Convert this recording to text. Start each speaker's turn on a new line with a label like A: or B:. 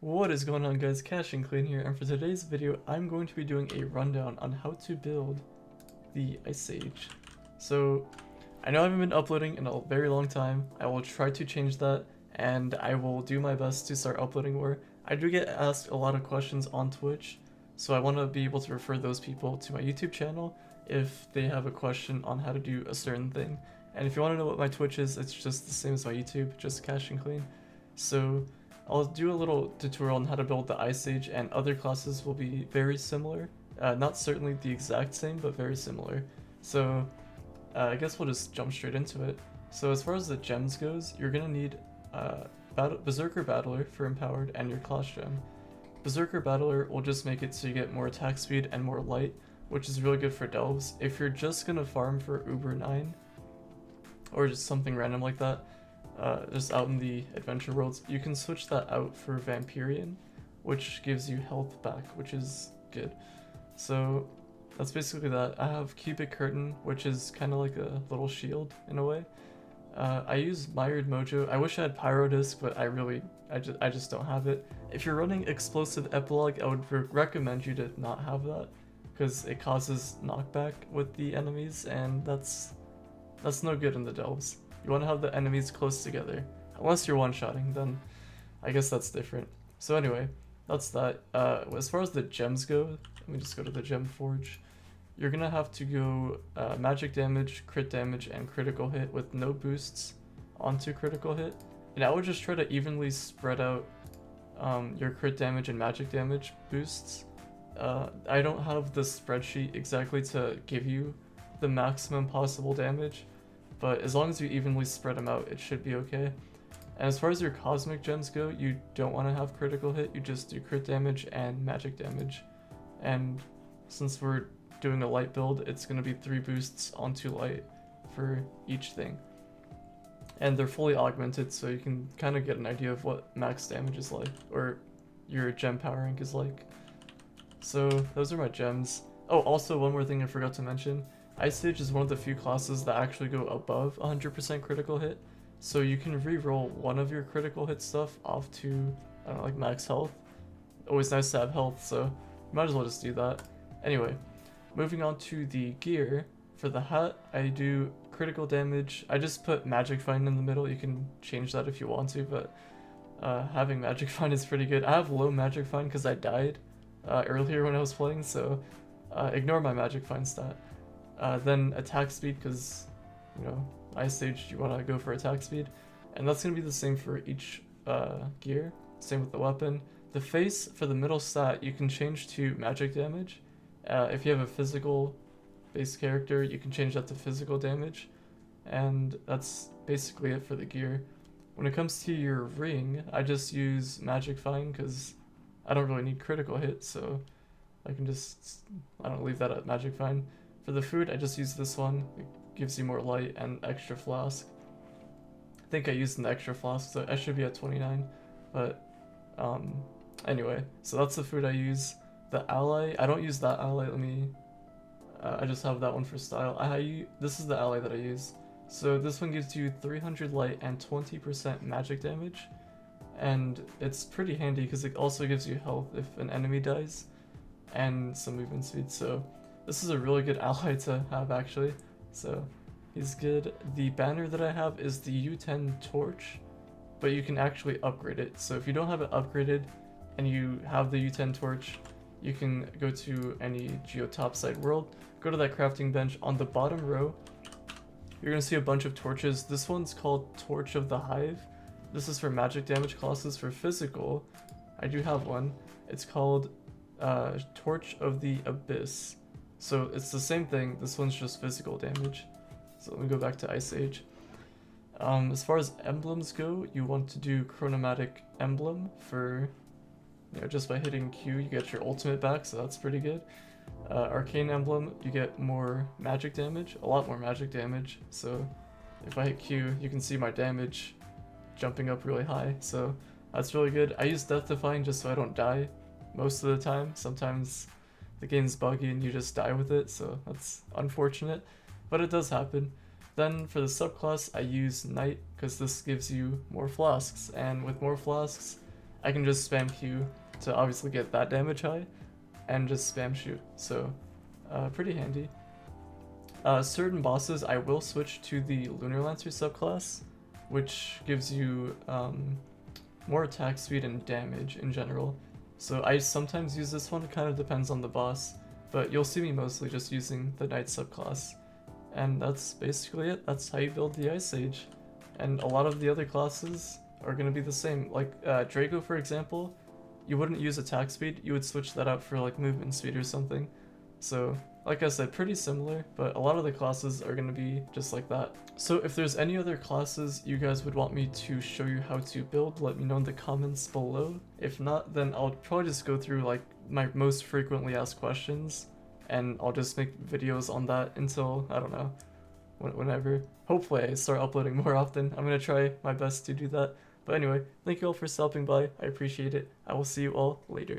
A: What is going on, guys? Cash and Clean here, and for today's video I'm going to be doing a rundown on how to build the Ice Age. So I know I haven't been uploading in a very long time. I will try to change that, and I will do my best to start uploading more. I do get asked a lot of questions on Twitch, so I want to be able to refer those people to my YouTube channel if they have a question on how to do a certain thing. And if you want to know what my Twitch is, it's just the same as my YouTube, just Cash and Clean. So I'll do a little tutorial on how to build the Ice Age, and other classes will be very similar. Not certainly the exact same, but very similar. So I guess we'll just jump straight into it. So as far as the gems goes, you're gonna need Berserker Battler for Empowered and your class gem. Berserker Battler will just make it so you get more attack speed and more light, which is really good for delves. If you're just gonna farm for Uber 9, or just something random like that, just out in the adventure worlds, you can switch that out for Vampirian, which gives you health back, which is good. So that's basically that. I have Cubic Curtain, which is kind of like a little shield in a way. I use Mired Mojo. I wish I had Pyrodisc, but I just don't have it. If you're running Explosive Epilogue, I would recommend you to not have that, because it causes knockback with the enemies, and that's no good in the delves. You want to have the enemies close together. Unless you're one-shotting, then I guess that's different. So anyway, that's that. As far as the gems go, let me just go to the Gem Forge. You're gonna have to go magic damage, crit damage, and critical hit with no boosts onto critical hit. And I would just try to evenly spread out your crit damage and magic damage boosts. I don't have the spreadsheet exactly to give you the maximum possible damage, but as long as you evenly spread them out, it should be okay. And as far as your cosmic gems go, you don't want to have critical hit, you just do crit damage and magic damage. And since we're doing a light build, it's going to be 3 boosts onto light for each thing. And they're fully augmented, so you can kind of get an idea of what max damage is like, or your gem power rank is like. So those are my gems. Oh, also one more thing I forgot to mention. Ice Age is one of the few classes that actually go above 100% critical hit, so you can re-roll one of your critical hit stuff off to, I don't know, like max health. Always nice to have health, so you might as well just do that. Anyway, moving on to the gear. For the hat, I do critical damage. I just put Magic Find in the middle. You can change that if you want to, but having Magic Find is pretty good. I have low Magic Find because I died earlier when I was playing, so ignore my Magic Find stat. Then attack speed, because, you know, Ice Age, you want to go for attack speed. And that's going to be the same for each gear. Same with the weapon. The face, for the middle stat, you can change to magic damage. If you have a physical base character, you can change that to physical damage. And that's basically it for the gear. When it comes to your ring, I just use Magic Find because I don't really need critical hit, so I can just, I don't leave that at Magic Find. For the food, I just use this one. It gives you more light and extra flask. I think I used an extra flask, so I should be at 29. But anyway, so that's the food I use. The ally, I don't use that ally. Let me. I just have that one for style. This is the ally that I use. So this one gives you 300 light and 20% magic damage, and it's pretty handy because it also gives you health if an enemy dies, and some movement speed. So this is a really good ally to have, actually, so he's good. The banner that I have is the U10 torch, but you can actually upgrade it. So if you don't have it upgraded and you have the U10 torch, you can go to any Geode topside world, go to that crafting bench. On the bottom row, you're going to see a bunch of torches. This one's called Torch of the Hive. This is for magic damage classes. For physical, I do have one. It's called Torch of the Abyss. So it's the same thing, this one's just physical damage. So let me go back to Ice Age. As far as emblems go, you want to do Chronomatic Emblem for, you know, just by hitting Q you get your ultimate back, so that's pretty good. Arcane Emblem, you get more magic damage, a lot more magic damage, so if I hit Q you can see my damage jumping up really high, so that's really good. I use Death Defying just so I don't die most of the time. Sometimes the game's buggy and you just die with it, so that's unfortunate, but it does happen. Then for the subclass, I use Knight because this gives you more flasks, and with more flasks, I can just spam Q to obviously get that damage high, and just spam shoot. So pretty handy. Certain bosses I will switch to the Lunar Lancer subclass, which gives you more attack speed and damage in general. So I sometimes use this one, it kind of depends on the boss, but you'll see me mostly just using the Knight subclass. And that's basically it. That's how you build the Ice Age. And a lot of the other classes are going to be the same. Like Draco, for example, you wouldn't use attack speed, you would switch that out for like movement speed or something. So like I said, pretty similar, but a lot of the classes are going to be just like that. So if there's any other classes you guys would want me to show you how to build, let me know in the comments below. If not, then I'll probably just go through like my most frequently asked questions, and I'll just make videos on that until, I don't know, whenever. Hopefully I start uploading more often. I'm going to try my best to do that. But anyway, thank you all for stopping by. I appreciate it. I will see you all later.